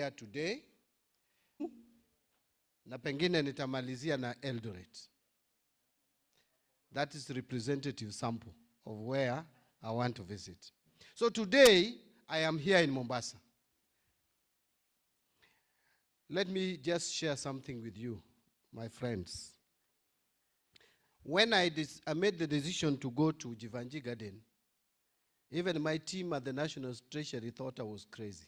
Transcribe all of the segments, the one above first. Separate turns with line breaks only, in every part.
here today. Na pengine nitamalizia na Eldoret. That is the representative sample of where I want to visit. So today, I am here in Mombasa. Let me just share something with you, my friends. When I made the decision to go to Jivanji Garden, even my team at the National Treasury thought I was crazy.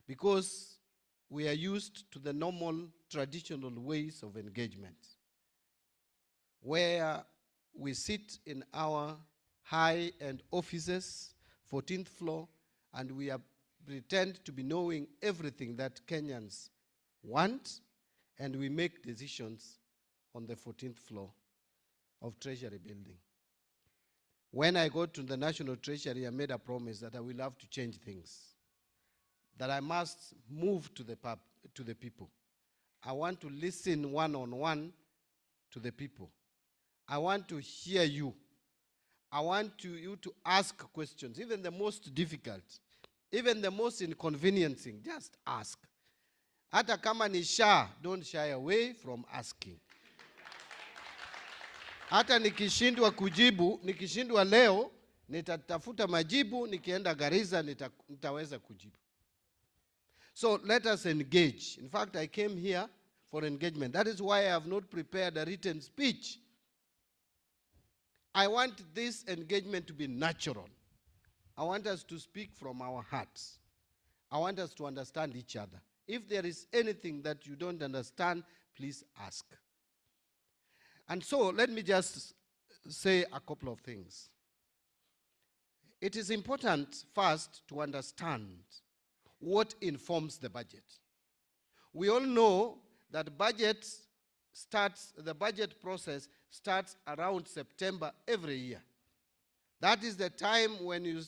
Because we are used to the normal, traditional ways of engagement, where we sit in our high-end offices, 14th floor, and we pretend to be knowing everything that Kenyans want, and we make decisions on the 14th floor of Treasury building. When I go to the National Treasury, I made a promise that I will have to change things, that I must move to the people. I want to listen one-on-one to the people. I want to hear you. I want you to ask questions, even the most difficult, even the most inconveniencing. Just ask. Hata kama ni shy, don't shy away from asking. Hata nikishindwa kujibu, nikishindwa leo, nitatafuta majibu, nikienda Garissa, nitaweza kujibu. So let us engage. In fact, I came here for engagement. That is why I have not prepared a written speech. I want this engagement to be natural. I want us to speak from our hearts. I want us to understand each other. If there is anything that you don't understand, please ask. And so let me just say a couple of things. It is important first to understand what informs the budget. We all know that the budget process starts around September every year. That is the time when you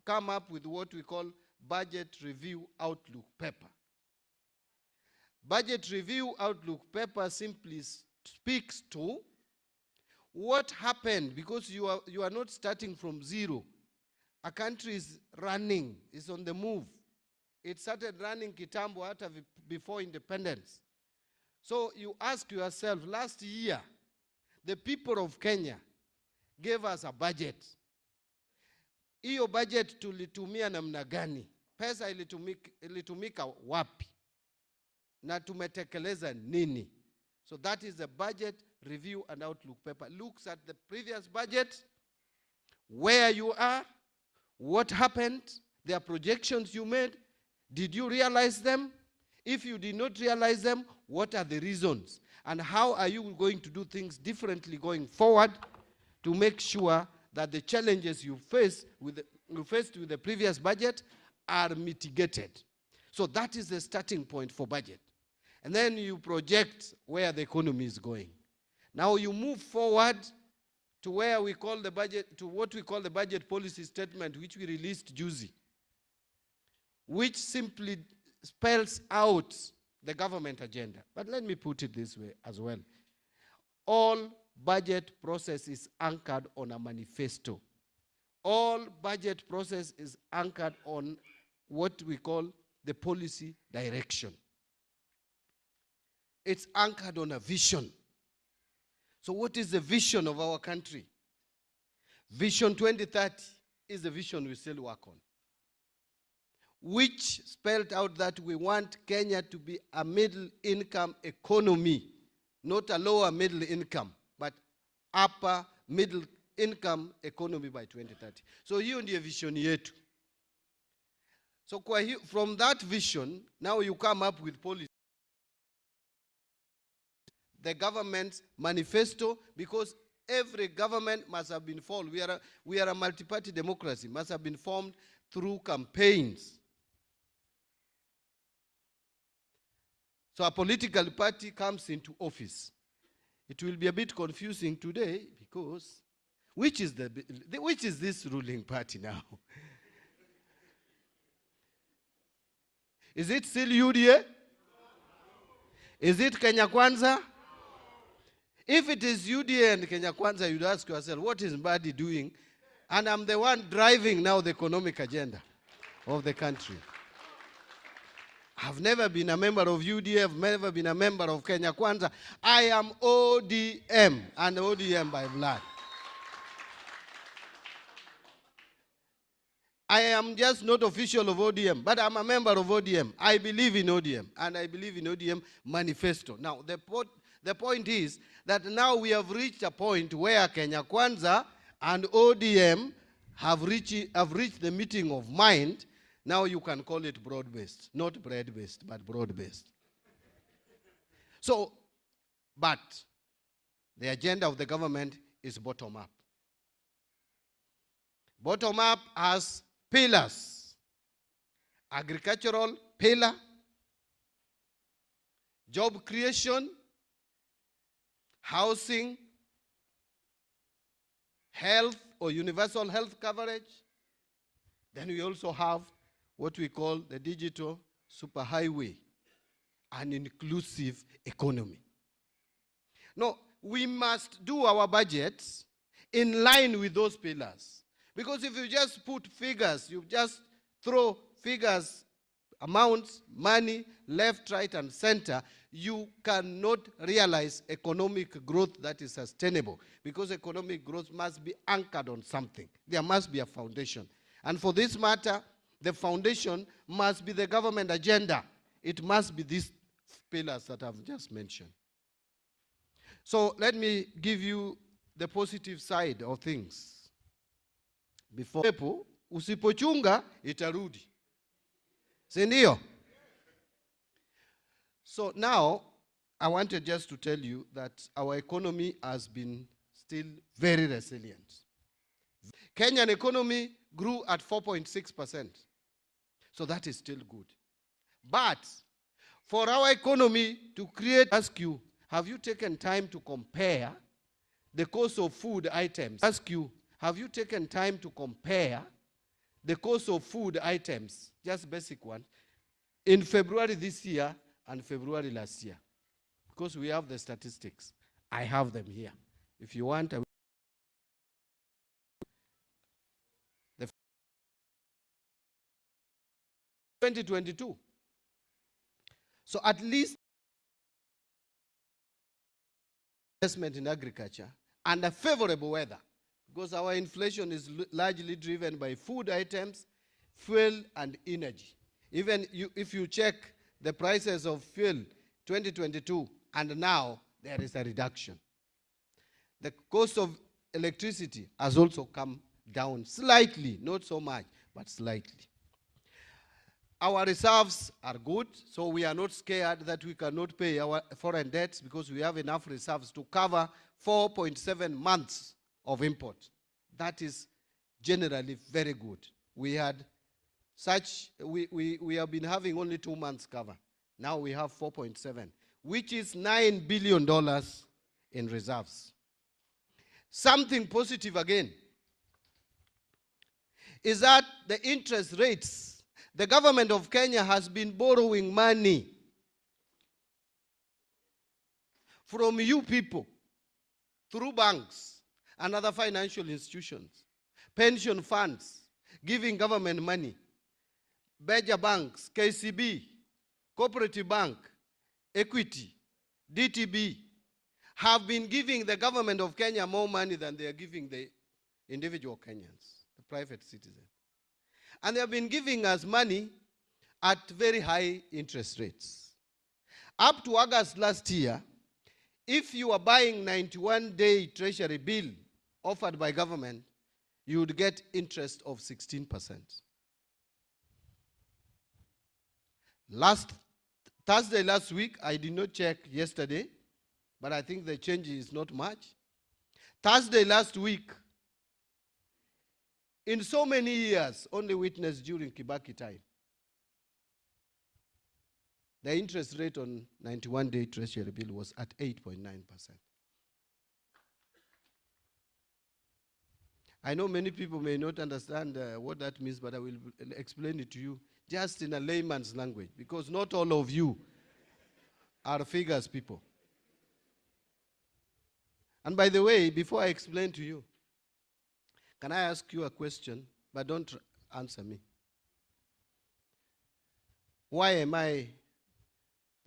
come up with what we call budget review outlook paper. Budget review outlook paper simply speaks to what happened, because you are not starting from zero. A country is running, is on the move. It started running kitambo hata before independence. So you ask yourself, last year, the people of Kenya gave us a budget. Iyo budget tulitumia namna gani? Pesa ilitumika wapi? Na tumetekeleza nini? So that is the budget review and outlook paper. Looks at the previous budget, where you are, what happened, their projections you made. Did you realize them? If you did not realize them, what are the reasons? And how are you going to do things differently going forward to make sure that the challenges you faced with the previous budget are mitigated? So that is the starting point for budget. And then you project where the economy is going. Now you move forward to where we call the budget, to what we call the budget policy statement, which we released Juzi, which simply spells out the government agenda. But let me put it this way as well. All budget process is anchored on a manifesto. All budget process is anchored on what we call the policy direction. It's anchored on a vision. So what is the vision of our country? Vision 2030 is the vision we still work on, which spelled out that we want Kenya to be a middle-income economy, not a lower middle income, but upper middle-income economy by 2030. So hiyo ndiyo vision yetu. So from that vision, now you come up with policy. The government's manifesto, because every government must have been formed. We are a multi-party democracy, must have been formed through campaigns. So a political party comes into office. It will be a bit confusing today because which is this ruling party now? Is it still UDA? Is it Kenya Kwanza? If it is UDA and Kenya Kwanza, you'd ask yourself, what is Mbadi doing? And I'm the one driving now the economic agenda of the country. I've never been a member of UDF, never been a member of Kenya Kwanza. I am ODM, and ODM by blood. I am just not official of ODM, but I'm a member of ODM. I believe in ODM, and I believe in ODM manifesto. Now, the point is that now we have reached a point where Kenya Kwanza and ODM have reached the meeting of mind. Now you can call it broad-based, not bread-based, but broad-based. So, but the agenda of the government is bottom-up. Bottom-up has pillars: agricultural pillar, job creation, housing, health or universal health coverage. Then we also have what we call the digital superhighway, an inclusive economy. Now, we must do our budgets in line with those pillars. Because if you just put figures, you just throw figures, amounts, money, left, right, and center, you cannot realize economic growth that is sustainable. Because economic growth must be anchored on something. There must be a foundation. And for this matter, the foundation must be the government agenda. It must be these pillars that I've just mentioned. So let me give you the positive side of things. Before pepo, usipochunga itarudi. Si ndio? So now, I wanted just to tell you that our economy has been still very resilient. Kenyan economy grew at 4.6%. So that is still good. But for our economy to create, ask you, have you taken time to compare the cost of food items? Ask you, have you taken time to compare the cost of food items, just basic one, in February this year and February last year? Because we have the statistics. I have them here. If you want, I will. The 2022. So at least investment in agriculture and a favorable weather, because our inflation is largely driven by food items, fuel, and energy. Even if you check the prices of fuel 2022 and now, there is a reduction. The cost of electricity has also come down slightly, not so much, but slightly. Our reserves are good, so we are not scared that we cannot pay our foreign debts, because we have enough reserves to cover 4.7 months of import. That is generally very good. We had such, we have been having only 2 months cover. Now we have 4.7, which is $9 billion in reserves. Something positive again is that the interest rates, the government of Kenya has been borrowing money from you people through banks and other financial institutions, pension funds, giving government money, Beja banks, KCB, Cooperative Bank, Equity, DTB, have been giving the government of Kenya more money than they are giving the individual Kenyans, the private citizens. And they have been giving us money at very high interest rates. Up to August last year, if you are buying 91-day treasury bill offered by government, you would get interest of 16%. Thursday last week, I did not check yesterday, but I think the change is not much. Thursday last week, in so many years, only witnessed during Kibaki time, the interest rate on 91-day treasury bill was at 8.9%. I know many people may not understand what that means, but I will explain it to you just in a layman's language, because not all of you are figures people. And by the way, before I explain to you, can I ask you a question, but don't answer me? Why am I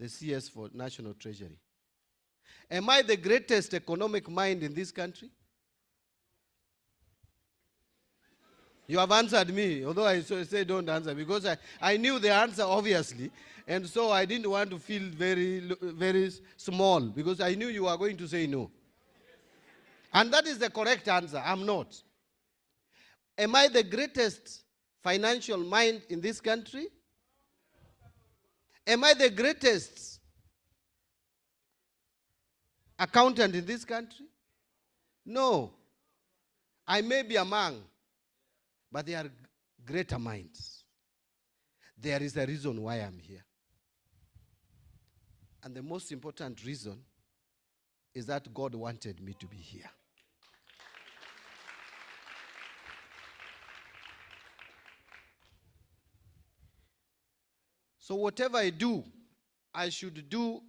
the CS for National Treasury. Am I the greatest economic mind in this country? You have answered me, although I say don't answer, because I knew the answer, obviously, and so I didn't want to feel very small, because I knew you were going to say no. And that is the correct answer. I'm not. Am I the greatest financial mind in this country? Am I the greatest accountant in this country? No. I may be among, but they are greater minds. There is a reason why I'm here. And the most important reason is that God wanted me to be here. So whatever I do, I should do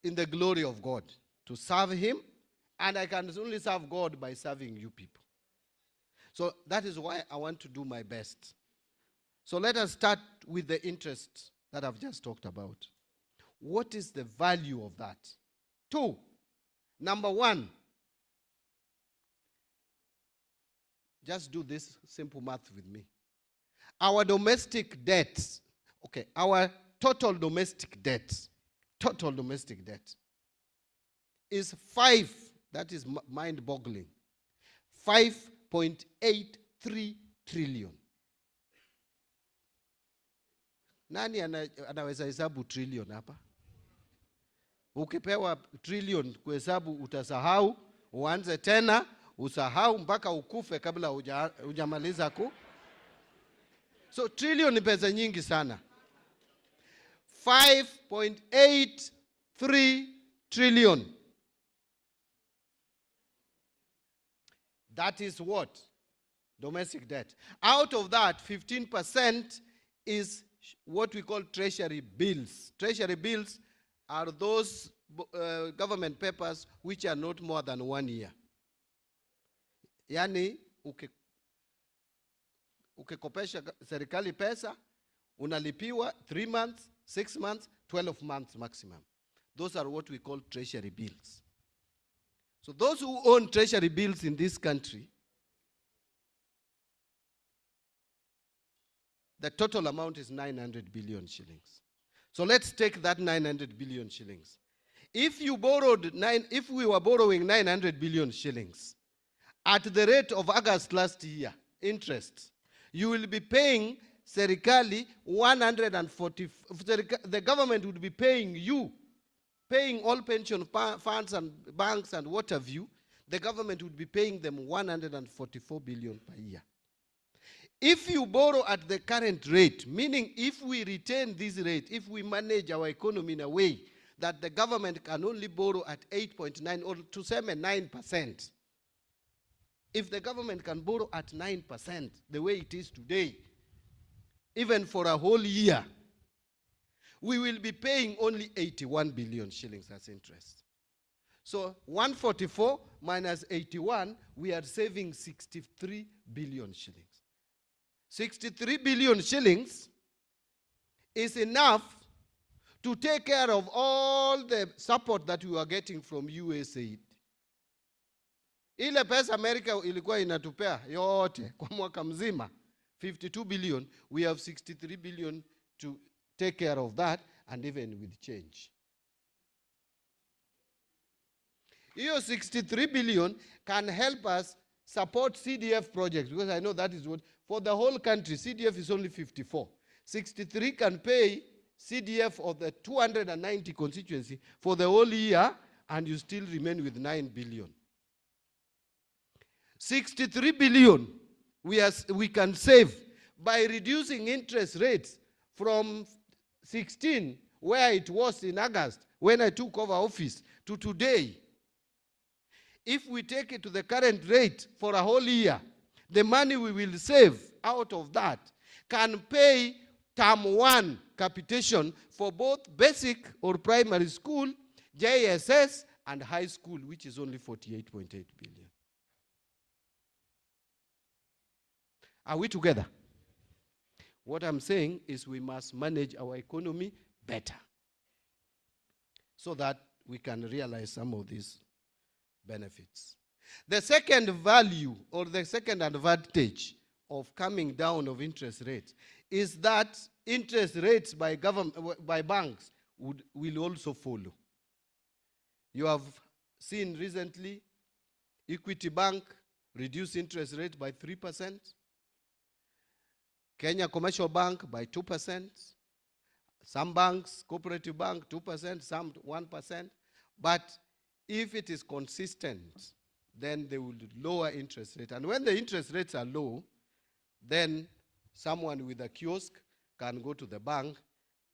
in the glory of God, to serve him, and I can only serve God by serving you people. So that is why I want to do my best. So let us start with the interest that I've just talked about. What is the value of that? 2, number 1, just do this simple math with me. Our domestic debt, our total domestic debt is 5, that is mind-boggling, 5.83 trillion. Nani anaweza hesabu trillion hapa? Ukipewa trillion kuhesabu utasahau, uanze tena, usahau mpaka ukufe kabla hujamaliza ku. So trillion ni pesa nyingi sana. 5.83 trillion. That is what? Domestic debt. Out of that, 15% is what we call treasury bills. Treasury bills are those government papers which are not more than 1 year. Yani, ukikopesha serikali pesa, unalipiwa 3 months, 6 months, 12 months maximum. Those are what we call treasury bills. So those who own treasury bills in this country, the total amount is 900 billion shillings. So let's take that 900 billion shillings. If we were borrowing 900 billion shillings at the rate of August last year, interest, you will be paying serikali 140, the government would be paying you, paying all pension funds and banks and what have you, the government would be paying them 144 billion per year. If you borrow at the current rate, meaning if we retain this rate, if we manage our economy in a way that the government can only borrow at 8.9 or to 9%, if the government can borrow at 9%, the way it is today, even for a whole year, we will be paying only 81 billion shillings as interest. So 144 minus 81, we are saving 63 billion shillings. 63 billion shillings is enough to take care of all the support that we are getting from USAID. Ile pesa America ilikuwa inatupea yote kwa mwaka mzima, 52 billion, we have 63 billion to take care of that, and even with change. Hiyo 63 billion can help us support CDF projects, because I know that is what, for the whole country, CDF is only 54. 63 can pay CDF of the 290 constituency for the whole year, and you still remain with 9 billion. 63 billion we can save by reducing interest rates from 16, where it was in August, when I took over office, to today. If we take it to the current rate for a whole year, the money we will save out of that can pay term 1 capitation for both basic or primary school, JSS, and high school, which is only 48.8 billion. Are we together? What I'm saying is we must manage our economy better. so that we can realize some of these benefits. The second value or the second advantage of coming down of interest rates is that interest rates by banks will also follow. You have seen recently Equity Bank reduced interest rate by 3%, Kenya Commercial Bank by 2%, some banks, Cooperative Bank 2%, some 1%, but if it is consistent, then they will lower interest rate. And when the interest rates are low, then someone with a kiosk can go to the bank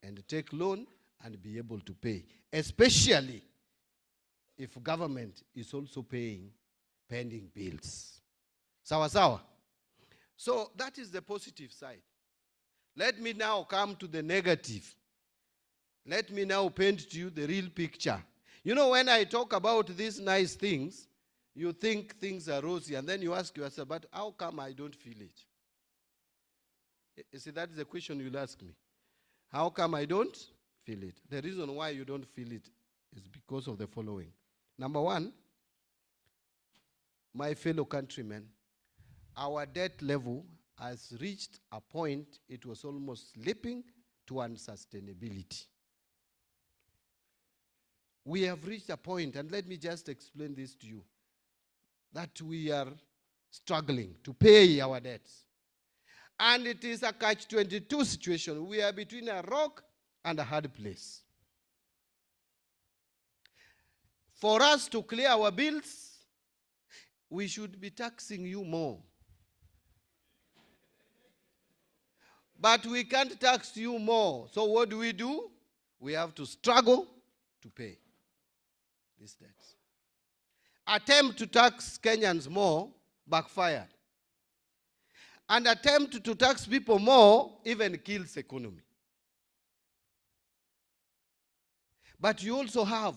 and take loan and be able to pay, especially if government is also paying pending bills. Sawa sawa? So that is the positive side. Let me now come to the negative. Let me now paint to you the real picture. You know, when I talk about these nice things, you think things are rosy, and then you ask yourself, but how come I don't feel it? You see, that's the question you'll ask me. How come I don't feel it? The reason why you don't feel it is because of the following. Number one, my fellow countrymen, our debt level has reached a point it was almost slipping to unsustainability. We have reached a point, and let me just explain this to you, that we are struggling to pay our debts. And it is a catch-22 situation. We are between a rock and a hard place. For us to clear our bills, we should be taxing you more. But we can't tax you more. So what do? We have to struggle to pay these debts. Attempt to tax Kenyans more backfired. And attempt to tax people more even kills economy. But you also have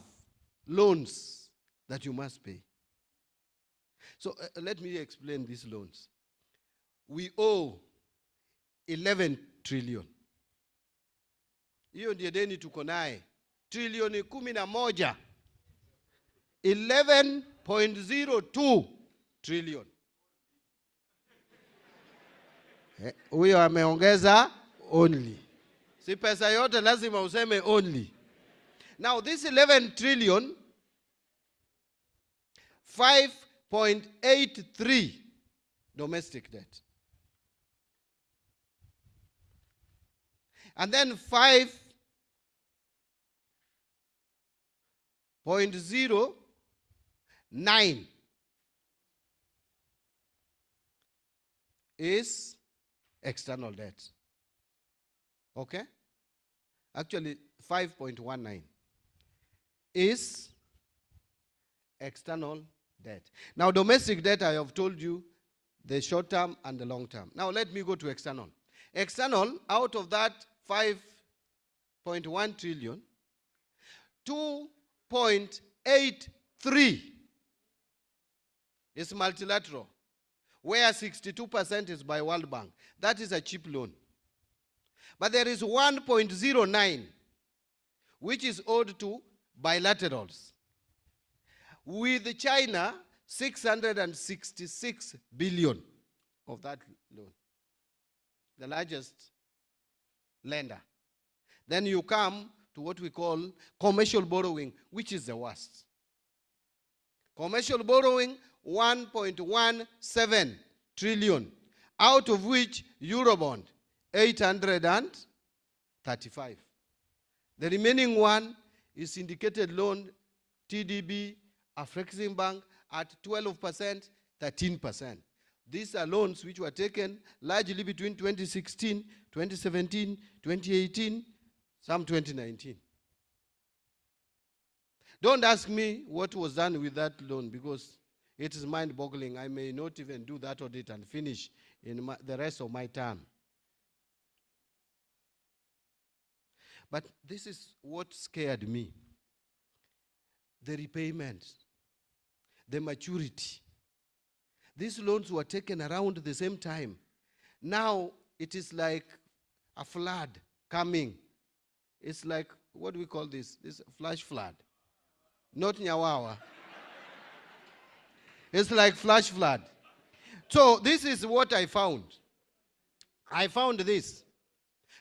loans that you must pay. So let me explain these loans. We owe 11 trillion. Hiyo ndiyo deni tuko naye. Trilioni 11. 11.02 trillion. Huyo ameongeza only. Si pesa yote lazima useme only. Now this 11 trillion, 5.83 domestic debt. And then 5.09 is external debt. Okay? Actually, 5.19 is external debt. Now, domestic debt, I have told you, the short term and the long term. Now, let me go to external. External, out of that 5.1 trillion, 2.83 is multilateral, where 62% is by World Bank. That is a cheap loan. But there is 1.09, which is owed to bilaterals. With China, 666 billion of that loan. The largest lender. Then you come to what we call commercial borrowing, which is the worst. Commercial borrowing, 1.17 trillion, out of which Eurobond, 835. The remaining one is syndicated loan, TDB, Afrexim Bank at 12%, 13%. These are loans which were taken largely between 2016, 2017, 2018, some 2019. Don't ask me what was done with that loan because it is mind-boggling. I may not even do that audit and finish in the rest of my term. But this is what scared me. The repayment, the maturity. These loans were taken around the same time. Now it is like a flood coming It's like, what do we call this? This flash flood. Not nyawawa. It's like flash flood. So this is what I found. I found this.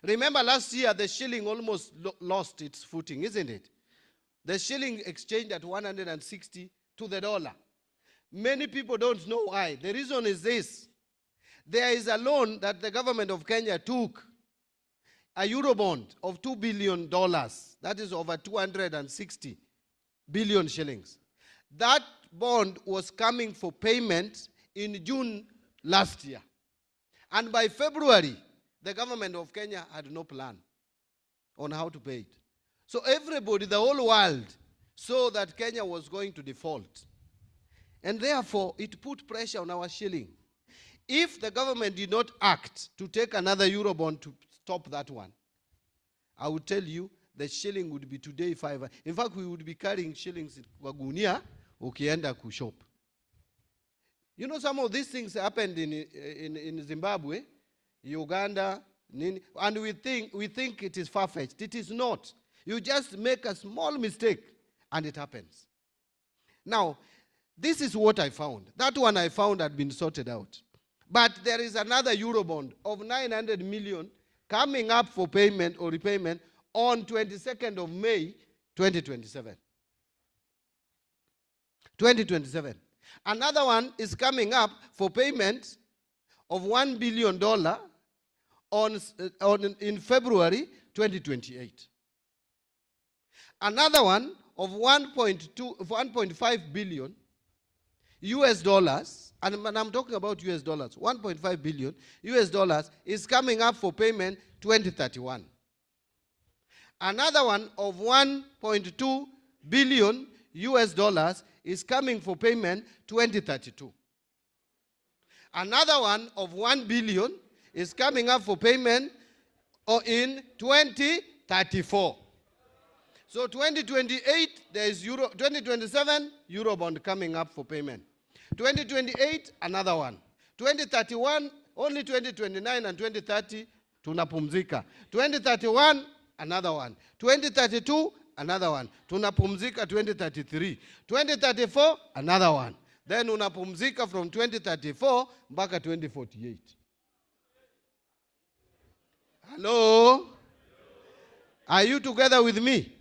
Remember last year the shilling almost lost its footing, isn't it? The shilling exchanged at 160 to the dollar. Many people don't know why. The reason is this. There is a loan that the government of Kenya took, a Eurobond of $2 billion. That is over 260 billion shillings. That bond was coming for payment in June last year. And by February, the government of Kenya had no plan on how to pay it. So everybody, the whole world, saw that Kenya was going to default. And therefore, it put pressure on our shilling. If the government did not act to take another Eurobond to stop that one, I would tell you the shilling would be today 5. In fact, we would be carrying shillings in Gunia, ukienda kushop. You know, some of these things happened in Zimbabwe, Uganda, and we think it is far-fetched. It is not. You just make a small mistake, and it happens. Now, this is what I found. That one I found had been sorted out. But there is another Eurobond of 900 million coming up for payment or repayment on 22nd of May, 2027. 2027. Another one is coming up for payment of $1 billion in February 2028. Another one of 1.5 billion US dollars, and I'm talking about US dollars, 1.5 billion US dollars is coming up for payment 2031. Another one of 1.2 billion US dollars is coming for payment 2032. Another one of 1 billion is coming up for payment in 2034. So 2028, there is 2027, Eurobond coming up for payment. 2028, another one. 2031, only 2029 and 2030, tunapumzika. 2031, another one. 2032, another one. Tunapumzika 2033. 2034, another one. Then unapumzika from 2034 mpaka 2048. Hello? Are you together with me?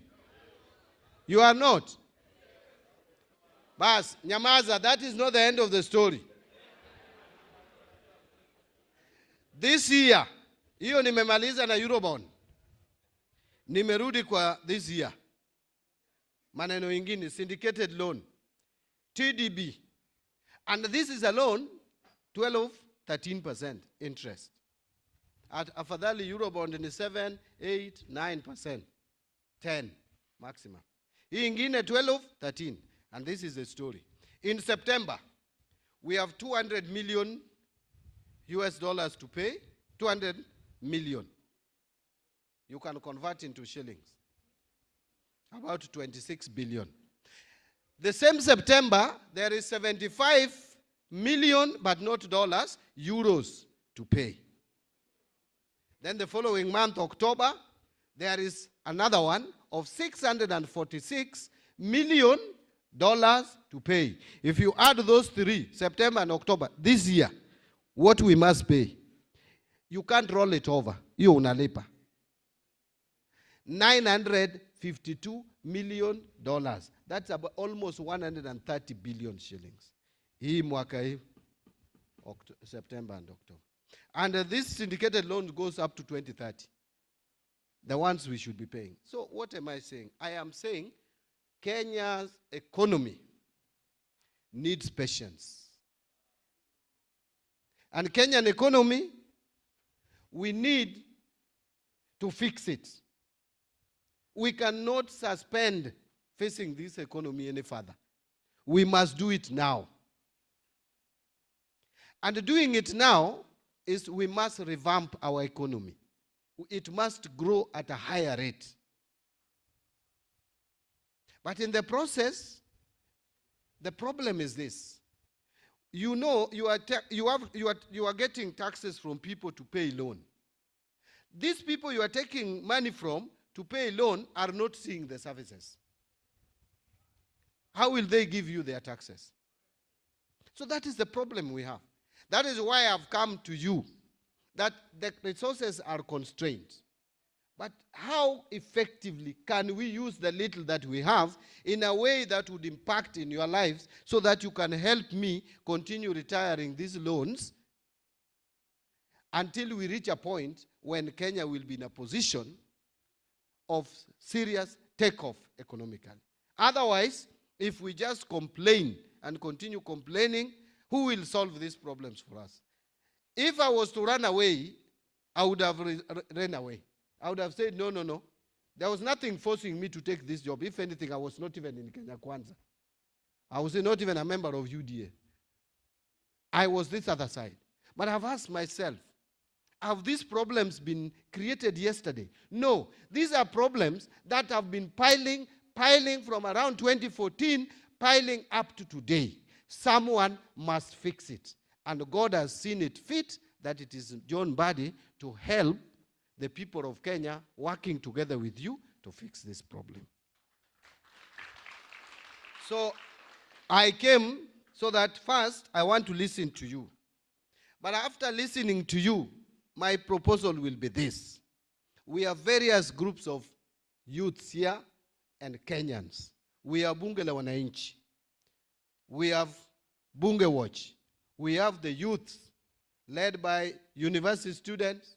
You are not. Bas, nyamaza, that is not the end of the story. This year, hiyo nimemaliza na Eurobond. Nimerudi kwa this year. Maneno ingine, syndicated loan, TDB. And this is a loan, 13% interest. At afadhali Eurobond ni 7, 8, 9%. 10 maximum. Hii ingine 12, 13. And this is the story. In September, we have 200 million US dollars to pay. 200 million. You can convert into shillings. About 26 billion. The same September, there is 75 million, but not dollars, euros to pay. Then the following month, October, there is another one of 646 million dollars to pay. If you add those three, September and October, this year, what we must pay, you can't roll it over. You unalipa. $952 million. That's about almost 130 billion shillings. Hii mwaka hii, September and October. And this syndicated loan goes up to 2030. The ones we should be paying. So what am I saying? I am saying Kenya's economy needs patience. And Kenyan economy, we need to fix it. We cannot suspend facing this economy any further. We must do it now. And doing it now is we must revamp our economy. It must grow at a higher rate. But in the process, the problem is this. You know, you are getting taxes from people to pay loan. These people you are taking money from to pay loan are not seeing the services. How will they give you their taxes? So that is the problem we have. That is why I've come to you, that the resources are constrained. But how effectively can we use the little that we have in a way that would impact in your lives so that you can help me continue retiring these loans until we reach a point when Kenya will be in a position of serious takeoff economically. Otherwise, if we just complain and continue complaining, who will solve these problems for us? If I was to run away, I would have run away. I would have said, no, no, no. There was nothing forcing me to take this job. If anything, I was not even in Kenya Kwanza. I was not even a member of UDA. I was this other side. But I've asked myself, have these problems been created yesterday? No. These are problems that have been piling from around 2014, piling up to today. Someone must fix it. And God has seen it fit that it is John Badi to help the people of Kenya working together with you to fix this problem. So I came so that first I want to listen to you. But after listening to you, my proposal will be this. We have various groups of youths here and Kenyans. We have Bunge la Wananchi. We have Bunge Watch. We have the youth led by university students.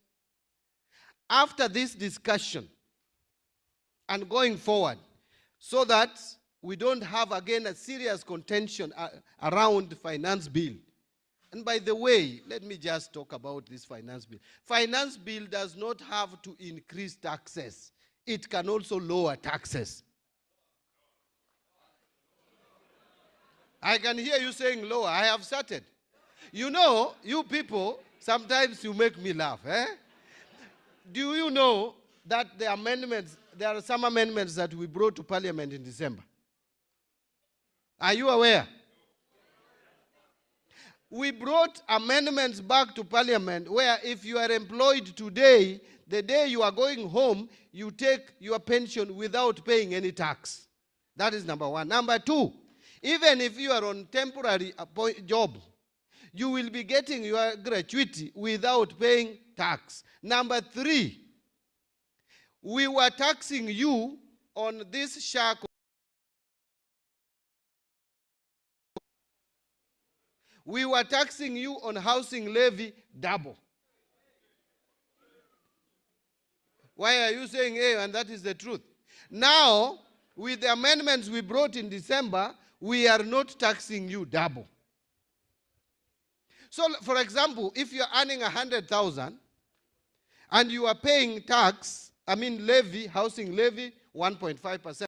After this discussion and going forward, so that we don't have again a serious contention around the finance bill. And by the way, let me just talk about this finance bill. Finance bill does not have to increase taxes. It can also lower taxes. I can hear you saying lower. I have started. You know, you people, sometimes you make me laugh. Do you know that the amendments, there are some amendments that we brought to Parliament in December? Are you aware? We brought amendments back to Parliament where if you are employed today, the day you are going home, you take your pension without paying any tax. That is number one. Number two, even if you are on temporary job, you will be getting your gratuity without paying tax. Number three, we were taxing you on this shack. We were taxing you on housing levy double. Why are you saying, hey, and that is the truth? Now, with the amendments we brought in December, we are not taxing you double. So, for example, if you're earning 100,000 and you are paying tax, levy, housing levy, 1.5%,